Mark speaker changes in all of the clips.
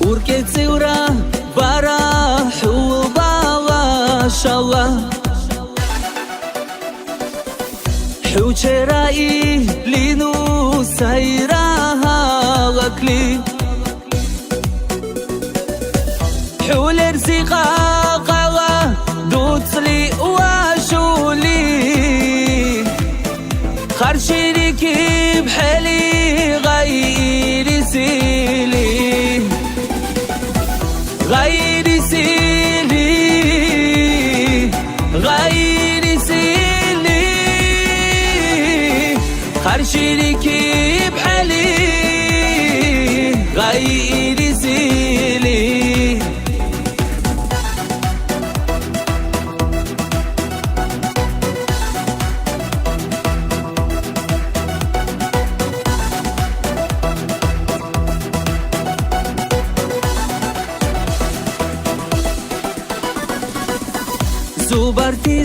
Speaker 1: وركتورا براح وبالا شالا حوشرائي لينو سايراها غكلي حول ارزقا قاوة دوتلي واشولي خرشيريكي بحالي غير سيلي غير سيلي غير سيلي خرشيريكي بحالي غير سيلي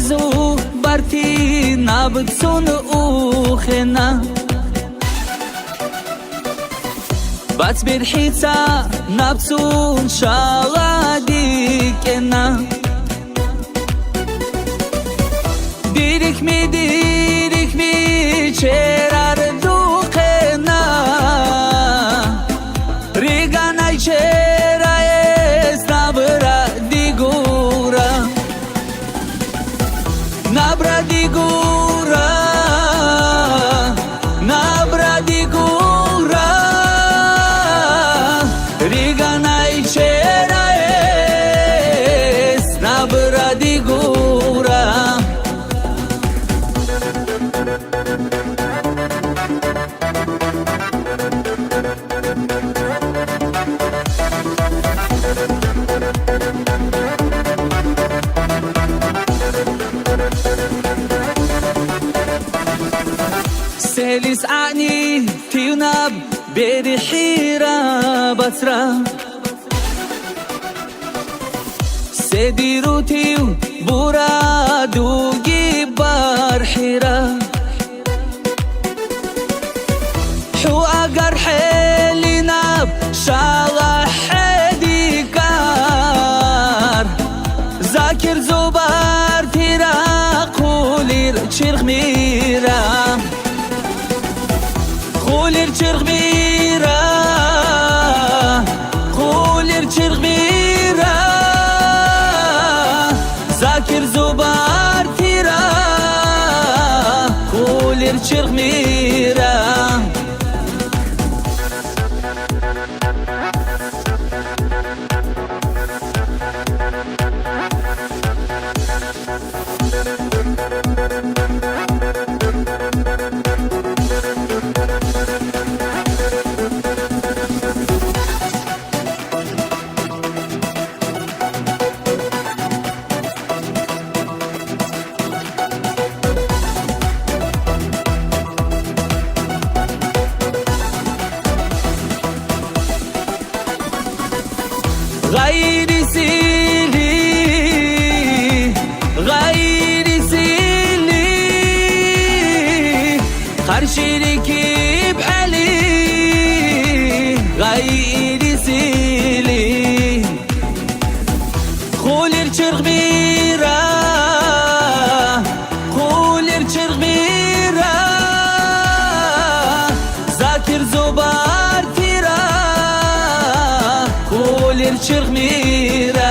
Speaker 1: زوبرتي نابتسون اوخنا بات برحيتا نابتسون شاغادي كنا ديرك مي چرار دوخنا ريغاناي چرا اسنابرا ديگورا نابرا ديگورا نابرا ديگورا ريغاناي چرا اس نابرا ديگورا سهلس عني تيوناب بيري حيرة بطرة سديرو تيو بورا دوغي بار حيرة حو اگر حيلي ناب شاغا حدي كار ذاكر زوبار تيرا قولير چرخ ميرا قولير چرخ ميرا قولير چرخ ميرا ذاكر زوبار تيرا قولير چرخ ميرا غير سيلي غير سيلي خرشيريكي بحالي غير سيلي خولير چرخ ميرا خولير چرخ ميرا ذاكر زوبار تيرا خولير چرخ ميرا